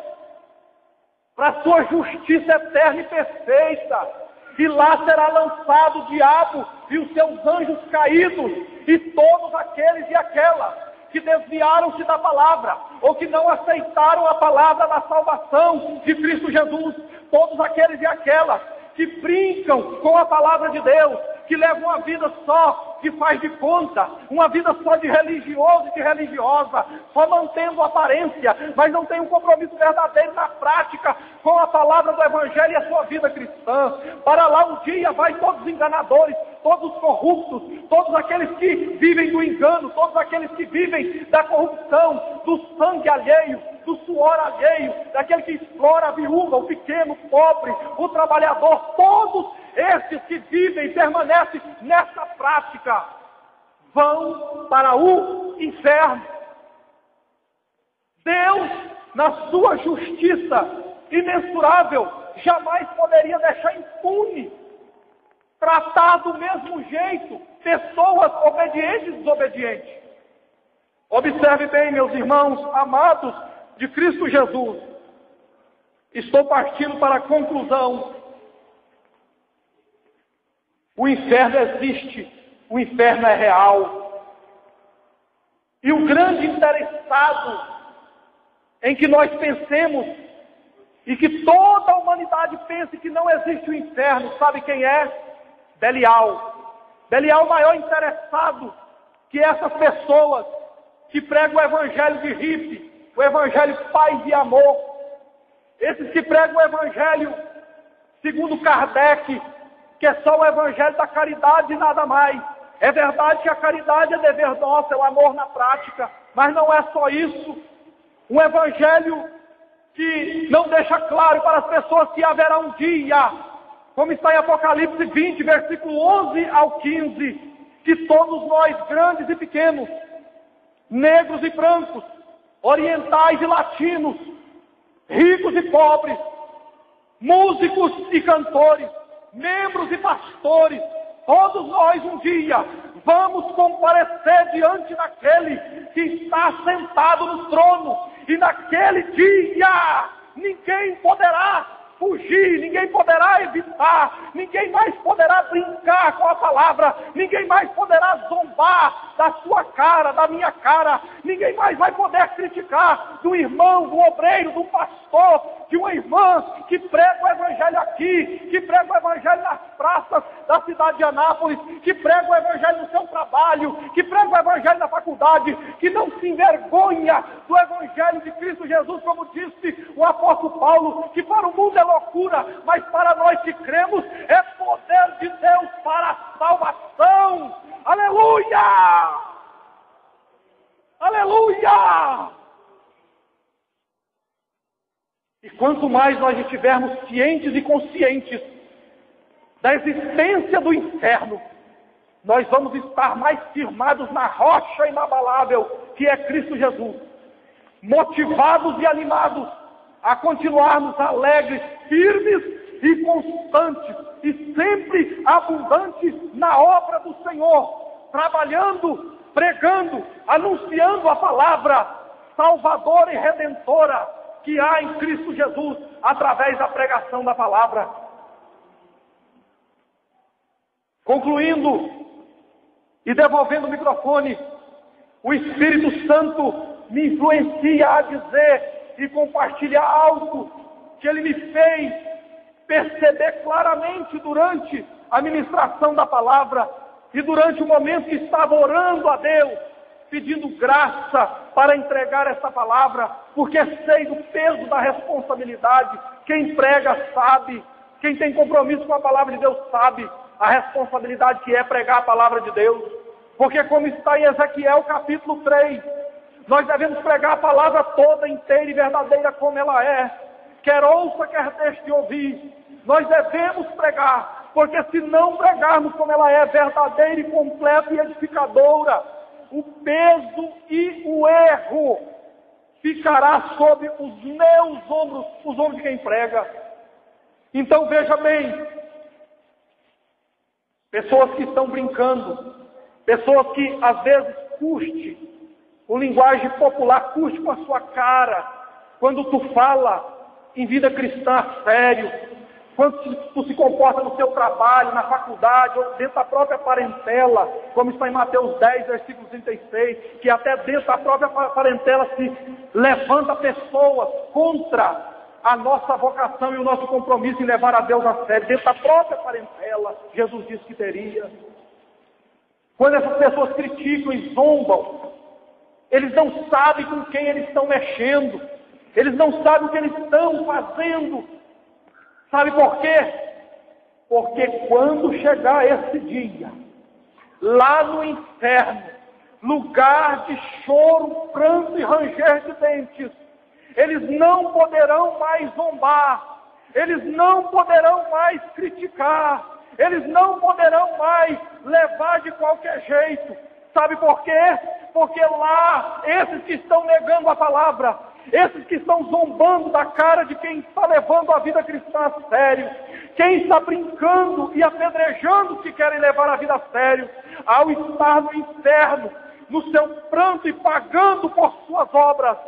para sua justiça eterna e perfeita. E lá será lançado o diabo e os seus anjos caídos, e todos aqueles e aquelas que desviaram-se da palavra, ou que não aceitaram a palavra da salvação de Cristo Jesus, todos aqueles e aquelas que brincam com a palavra de Deus, que levam uma vida só de faz de conta, uma vida só de religioso e de religiosa, só mantendo aparência, mas não tem um compromisso verdadeiro na prática com a palavra do Evangelho e a sua vida cristã. Para lá um dia vai todos os enganadores, todos os corruptos, todos aqueles que vivem do engano, todos aqueles que vivem da corrupção, do sangue alheio, do suor alheio, daquele que explora a viúva, o pequeno, o pobre, o trabalhador, todos esses que vivem e permanecem nessa prática vão para o inferno. Deus, na sua justiça imensurável, jamais poderia deixar impune, tratar do mesmo jeito pessoas obedientes e desobedientes. Observe bem, meus irmãos amados de Cristo Jesus. Estou partindo para a conclusão. O inferno existe, o inferno é real. E o grande interessado em que nós pensemos e que toda a humanidade pense que não existe o inferno, sabe quem é? Belial. Belial é o maior interessado que essas pessoas que pregam o evangelho de hippie, o evangelho paz e amor, esses que pregam o evangelho segundo Kardec, que é só o evangelho da caridade e nada mais. É verdade que a caridade é dever nosso, é o amor na prática, mas não é só isso. Um evangelho que não deixa claro para as pessoas que haverá um dia, como está em Apocalipse 20, versículo 11 ao 15, que todos nós, grandes e pequenos, negros e brancos, orientais e latinos, ricos e pobres, músicos e cantores, membros e pastores, todos nós um dia vamos comparecer diante daquele que está sentado no trono, e naquele dia ninguém poderá fugir, ninguém poderá evitar, ninguém mais poderá brincar com a palavra, ninguém mais poderá zombar da sua cara, da minha cara, ninguém mais vai poder criticar do irmão, do obreiro, do pastor, de uma irmã que prega o evangelho aqui, que prega o evangelho nas praças da cidade de Anápolis, que prega o evangelho no seu trabalho, que prega o evangelho na faculdade, que não se envergonha do evangelho de Cristo Jesus, como disse o apóstolo Paulo, que para o mundo é loucura, mas para nós que cremos é poder de Deus para a salvação. Aleluia! Aleluia! E quanto mais nós estivermos cientes e conscientes da existência do inferno, nós vamos estar mais firmados na rocha inabalável, que é Cristo Jesus. Motivados e animados a continuarmos alegres, firmes e constantes, e sempre abundantes na obra do Senhor, trabalhando, pregando, anunciando a palavra salvadora e redentora que há em Cristo Jesus, através da pregação da palavra. Concluindo e devolvendo o microfone, o Espírito Santo me influencia a dizer e compartilhar algo que ele me fez perceber claramente durante a ministração da palavra e durante o momento que estava orando a Deus, pedindo graça para entregar essa palavra, porque sei do peso da responsabilidade. Quem prega sabe, quem tem compromisso com a palavra de Deus sabe a responsabilidade que é pregar a palavra de Deus. Porque como está em Ezequiel capítulo 3, nós devemos pregar a palavra toda, inteira e verdadeira como ela é. Quer ouça, quer deixe de ouvir. Nós devemos pregar, porque se não pregarmos como ela é, verdadeira e completa e edificadora, o peso e o erro ficará sobre os meus ombros, os ombros de quem prega. Então veja bem, pessoas que estão brincando, pessoas que às vezes custe, com linguagem popular, custe com a sua cara, quando tu fala em vida cristã a sério, quando tu se comporta no seu trabalho, na faculdade, ou dentro da própria parentela, como está em Mateus 10, versículo 36, que até dentro da própria parentela se levanta pessoas contra a nossa vocação e o nosso compromisso em levar a Deus a sério. Dentro da própria parentela, Jesus disse que teria. Quando essas pessoas criticam e zombam, eles não sabem com quem eles estão mexendo, eles não sabem o que eles estão fazendo. Sabe por quê? Porque quando chegar esse dia, lá no inferno, lugar de choro, pranto e ranger de dentes, eles não poderão mais zombar, eles não poderão mais criticar, eles não poderão mais levar de qualquer jeito. Sabe por quê? Porque lá, esses que estão negando a palavra, esses que estão zombando da cara de quem está levando a vida cristã a sério, quem está brincando e apedrejando os que querem levar a vida a sério, ao estar no inferno, no seu pranto e pagando por suas obras,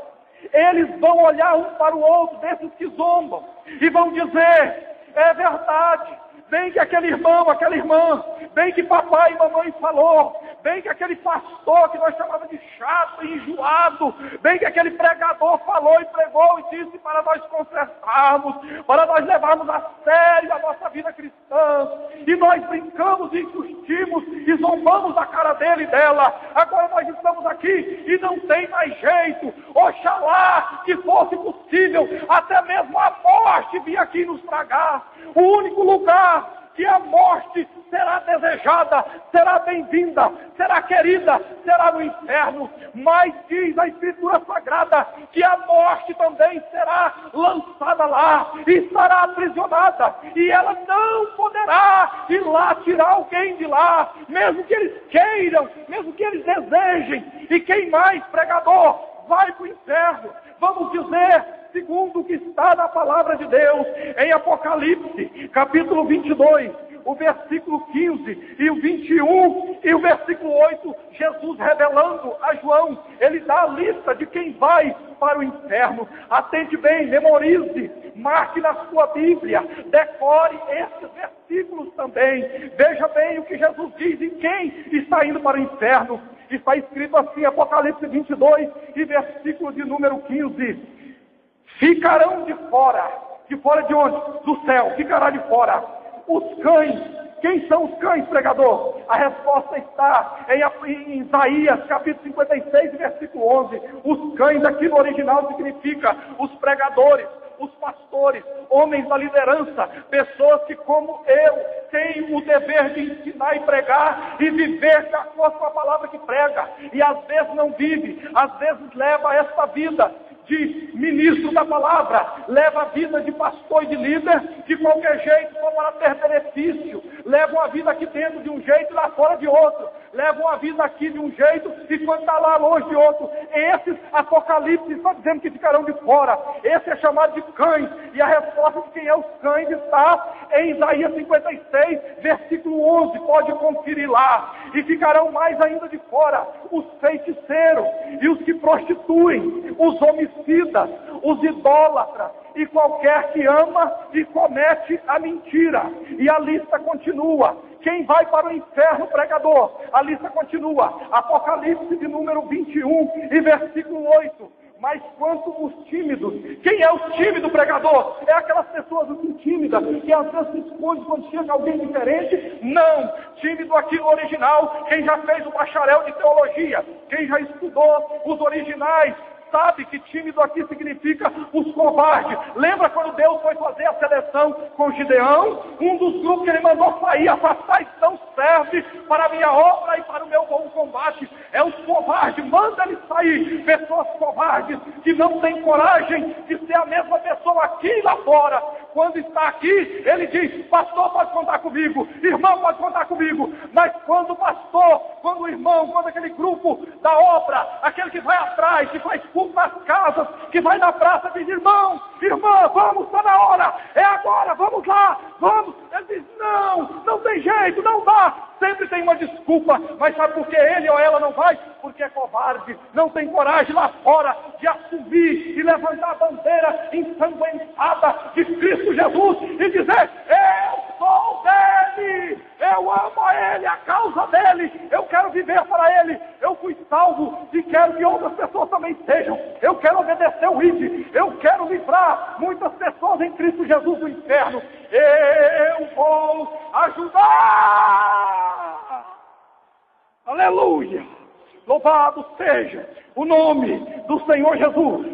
eles vão olhar um para o outro, desses que zombam, e vão dizer: é verdade, bem que aquele irmão, aquela irmã, bem que papai e mamãe falou, bem que aquele pastor que nós chamamos de chato e enjoado, bem que aquele pregador falou e pregou e disse para nós consertarmos, para nós levarmos a sério a nossa vida cristã, e nós brincamos e insistimos e zombamos da cara dele e dela. Agora nós estamos aqui e não tem mais jeito. Oxalá que fosse possível até mesmo a morte vir aqui nos tragar. O único lugar que a morte será desejada, será bem-vinda, será querida, será no inferno. Mas diz a Escritura Sagrada que a morte também será lançada lá e estará aprisionada, e ela não poderá ir lá tirar alguém de lá, mesmo que eles queiram, mesmo que eles desejem. E quem mais, pregador, vai para o inferno? Vamos dizer, segundo o que está na palavra de Deus, em Apocalipse, capítulo 22, o versículo 15 e o 21 e o versículo 8, Jesus revelando a João, ele dá a lista de quem vai para o inferno. Atente bem, memorize, marque na sua Bíblia, decore esses versículos também. Veja bem o que Jesus diz em quem está indo para o inferno. Está escrito assim, Apocalipse 22 e versículo de número 15. Ficarão de fora de onde? Do céu, ficará de fora os cães. Quem são os cães, pregador? A resposta está em Isaías, capítulo 56, versículo 11. Os cães aqui no original significa os pregadores, os pastores, homens da liderança, pessoas que, como eu, têm o dever de ensinar e pregar e viver de acordo com a palavra que prega, e às vezes não vive, às vezes leva esta vida de ministro da palavra, leva a vida de pastor e de líder de qualquer jeito, só para ter benefício, levam a vida aqui dentro de um jeito e lá fora de outro, levam a vida aqui de um jeito e quando está lá longe de outro. Esses Apocalipse está dizendo que ficarão de fora. Esse é chamado de cães, e a resposta de quem é os cães está em Isaías 56, versículo 11, pode conferir lá. E ficarão mais ainda de fora os feiticeiros e os que prostituem, os homicidas, os idólatras e qualquer que ama e comete a mentira. E a lista continua. Quem vai para o inferno, pregador? A lista continua. Apocalipse de número 21 e versículo 8. Mas quanto os tímidos? Quem é o tímido, pregador? É aquelas pessoas assim tímidas, que às vezes se esconde quando chega alguém diferente? Não! Tímido aqui no original, quem já fez o bacharel de teologia, quem já estudou os originais, sabe que tímido aqui significa os covardes. Lembra quando Deus foi fazer a seleção com Gideão? Um dos grupos que ele mandou sair, afastar, não serve para a minha obra e para o meu bom combate. É os covardes, manda ele sair. Pessoas covardes, que não têm coragem de ser a mesma pessoa aqui e lá fora. Quando está aqui, ele diz, pastor pode contar comigo, irmão pode contar comigo. Mas quando o pastor, quando o irmão, quando aquele grupo da obra, aquele que vai atrás, que faz culto nas casas, que vai na praça e diz, irmão, irmã, vamos, está na hora, é agora, vamos lá, vamos. Ele diz, não tem jeito, não dá. Sempre tem uma desculpa, mas sabe por que ele ou ela não vai? Porque é covarde, não tem coragem lá fora de assumir e levantar a bandeira ensanguentada de Cristo Jesus e dizer, eu sou dele, eu amo a ele, a causa dele, eu quero viver para ele, eu fui salvo e quero que outras pessoas também sejam, eu quero obedecer o ID, eu quero livrar muitas pessoas em Cristo Jesus do inferno, eu vou ajudar. Aleluia! Louvado seja o nome do Senhor Jesus.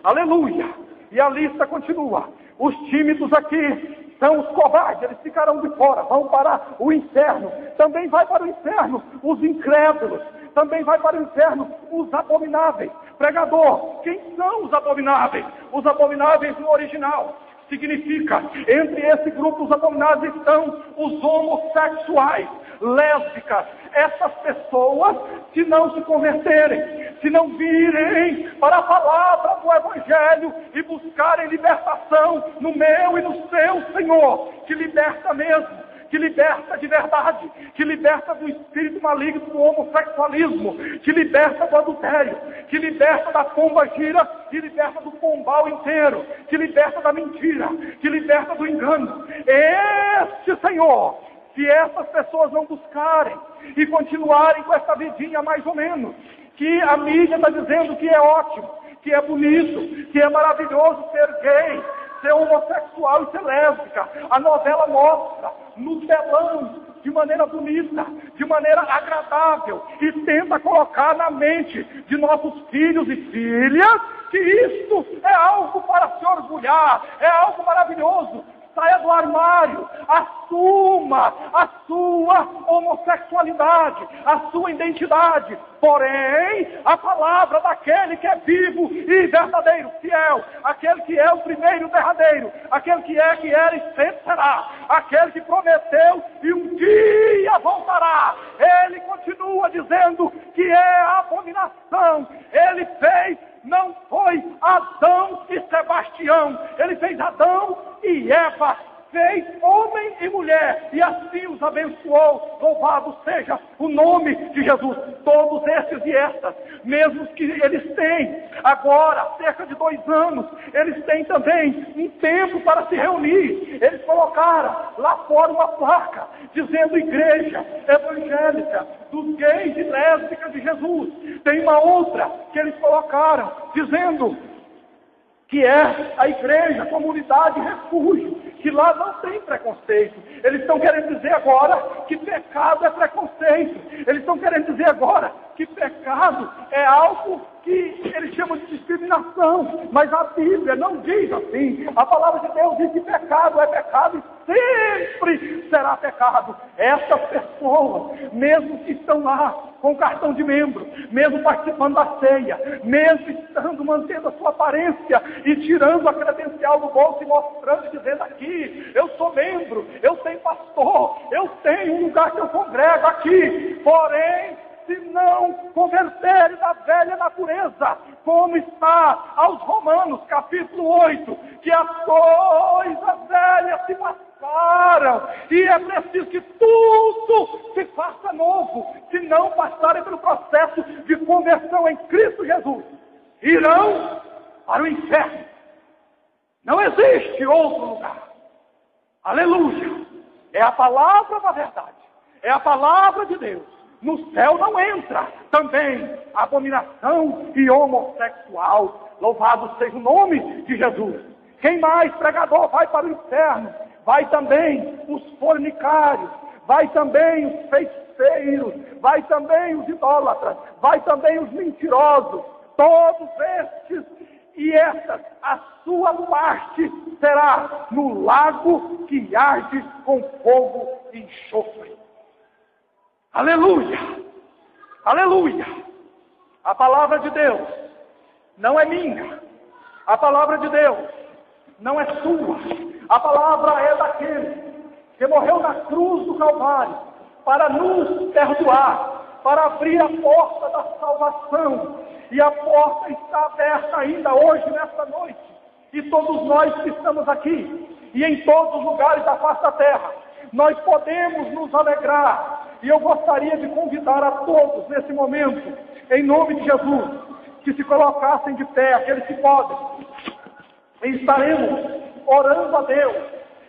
Aleluia! E a lista continua. Os tímidos aqui são os covardes, eles ficarão de fora, vão para o inferno. Também vai para o inferno os incrédulos. Também vai para o inferno os abomináveis. Pregador, quem são os abomináveis? Os abomináveis no original significa, entre esse grupo os abomináveis estão os homossexuais, lésbicas. Essas pessoas, se não se converterem, se não virem para a palavra do Evangelho e buscarem libertação no meu e no seu Senhor, que liberta mesmo, que liberta de verdade, que liberta do espírito maligno do homossexualismo, que liberta do adultério, que liberta da pomba gira, que liberta do pombal inteiro, que liberta da mentira, que liberta do engano. Este Senhor, se essas pessoas não buscarem e continuarem com essa vidinha mais ou menos, que a mídia está dizendo que é ótimo, que é bonito, que é maravilhoso ser gay, ser homossexual e ser lésbica. A novela mostra no telão, de maneira bonita, de maneira agradável, e tenta colocar na mente de nossos filhos e filhas que isto é algo para se orgulhar, é algo maravilhoso. Saia do armário, assuma a sua homossexualidade, a sua identidade. Porém, a palavra daquele que é vivo e verdadeiro, fiel, aquele que é o primeiro e o derradeiro, aquele que é, que era e sempre será, aquele que prometeu e um dia voltará. Ele continua dizendo que é a abominação. Ele fez, não foi Adão e Sebastião, ele fez Adão e Eva, fez homem e mulher, e assim os abençoou. Louvado seja o nome de Jesus. Todos esses e estas, mesmo que eles têm agora cerca de 2 anos, eles têm também um tempo para se reunir. Eles colocaram lá fora uma placa dizendo Igreja Evangélica dos Gays e Lésbicas de Jesus. Tem uma outra que eles colocaram dizendo que é a igreja, comunidade, refúgio, que lá não tem preconceito. Eles estão querendo dizer agora que pecado é preconceito. Eles estão querendo dizer agora que pecado é algo que eles chamam de discriminação, mas a Bíblia não diz assim. A palavra de Deus diz que pecado é pecado e sempre será pecado. Essas pessoas, mesmo que estão lá com cartão de membro, mesmo participando da ceia, mesmo estando mantendo a sua aparência e tirando a credencial do bolso e mostrando e dizendo aqui, eu sou membro, eu tenho pastor, eu tenho um lugar que eu congrego aqui, porém, se não converterem da velha natureza, como está aos Romanos, capítulo 8, que as coisas velhas se passaram, e é preciso que tudo se faça novo. Se não passarem pelo processo de conversão em Cristo Jesus, irão para o inferno. Não existe outro lugar. Aleluia! É a palavra da verdade, é a palavra de Deus. No céu não entra também abominação e homossexual. Louvado seja o nome de Jesus. Quem mais, pregador, vai para o inferno? Vai também os fornicários, vai também os feiticeiros, vai também os idólatras, vai também os mentirosos. Todos estes e essas, a sua parte será no lago que arde com fogo e enxofre. Aleluia! Aleluia! A palavra de Deus não é minha. A palavra de Deus não é sua. A palavra é daquele que morreu na cruz do Calvário para nos perdoar, para abrir a porta da salvação. E a porta está aberta ainda hoje, nesta noite. E todos nós que estamos aqui e em todos os lugares da face da terra, nós podemos nos alegrar. E eu gostaria de convidar a todos nesse momento, em nome de Jesus, que se colocassem de pé, aqueles que podem. E estaremos orando a Deus,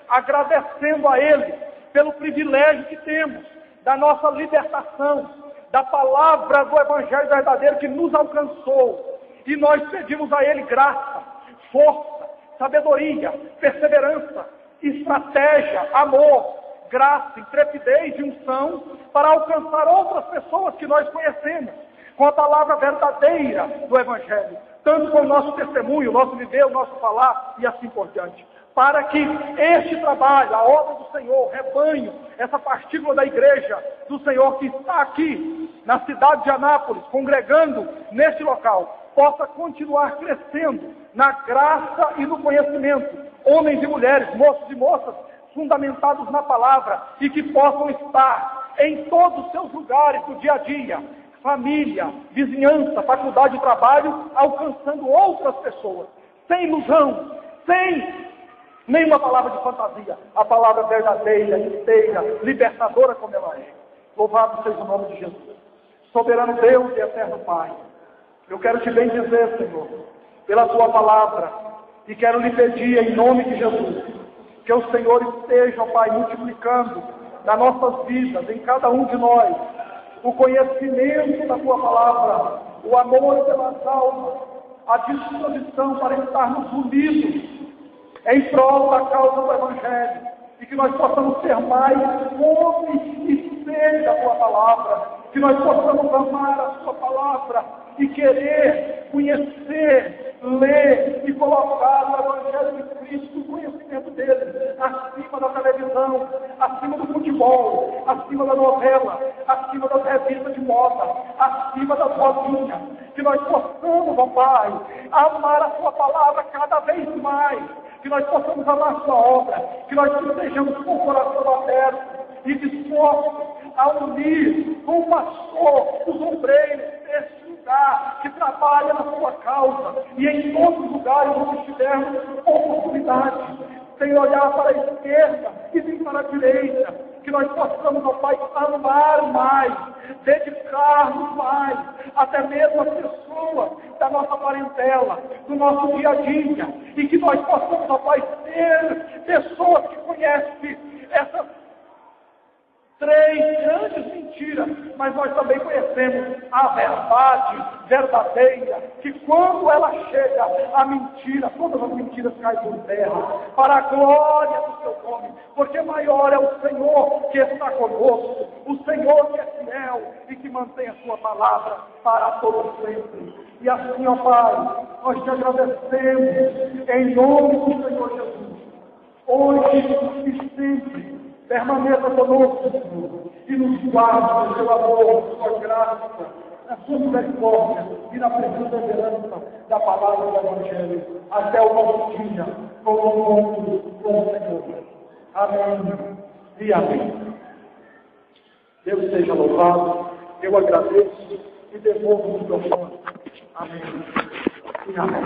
agradecendo a Ele pelo privilégio que temos da nossa libertação, da palavra do Evangelho verdadeiro que nos alcançou. E nós pedimos a Ele graça, força, sabedoria, perseverança, estratégia, amor, graça, intrepidez e unção para alcançar outras pessoas que nós conhecemos com a palavra verdadeira do Evangelho, tanto com o nosso testemunho, o nosso viver, o nosso falar e assim por diante, para que este trabalho, a obra do Senhor, o rebanho, essa partícula da igreja do Senhor que está aqui na cidade de Anápolis, congregando neste local, possa continuar crescendo na graça e no conhecimento, homens e mulheres, moços e moças, fundamentados na palavra e que possam estar em todos os seus lugares do dia a dia, família, vizinhança, faculdade de trabalho, alcançando outras pessoas, sem ilusão, sem nenhuma palavra de fantasia, a palavra verdadeira, inteira, libertadora como ela é. Louvado seja o nome de Jesus. Soberano Deus e eterno Pai, eu quero te bendizer, Senhor, pela tua palavra, e quero lhe pedir em nome de Jesus, que o Senhor esteja, ó Pai, multiplicando nas nossas vidas, em cada um de nós, o conhecimento da tua palavra, o amor pelas almas, a disposição para estarmos unidos em prol da causa do Evangelho, e que nós possamos ter mais fome e sede da tua palavra, que nós possamos amar a tua palavra e querer conhecer, ler e colocar o Evangelho de Cristo, o conhecimento dele, acima da televisão, acima do futebol, acima da novela, acima das revistas de moda, acima das modinhas, que nós possamos, ó Pai, amar a tua palavra cada vez mais, que nós possamos amar a sua obra, que nós estejamos com o coração aberto e dispostos a unir com o pastor, os obreiros desse lugar que trabalha na sua causa, e em todos os lugares onde tivermos oportunidade, sem olhar para a esquerda e nem para a direita, que nós possamos, ó Pai, amar mais, dedicar-nos mais, até mesmo as pessoas da nossa parentela, do nosso dia a dia, e que nós possamos, ó Pai, ter pessoas que conhecem essas três grandes mentiras, mas nós também conhecemos a verdade verdadeira, que quando ela chega, a mentira, todas as mentiras caem por terra, para a glória do seu nome, porque maior é o Senhor que está conosco, o Senhor que é fiel. fiel e que mantém a sua palavra para todo sempre. E assim, ó Pai, nós te agradecemos em nome do Senhor Jesus. Hoje e sempre, permaneça conosco, Senhor, e nos guarde no seu amor, na sua graça, na sua misericórdia e na perseverança da palavra do Evangelho, até o nosso dia, com o encontro com o Senhor. Amém e amém. Deus seja louvado, eu agradeço e devolvo o microfone. Amém e amém.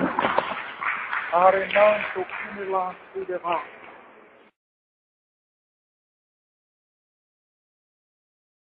Arenanto, que me lá,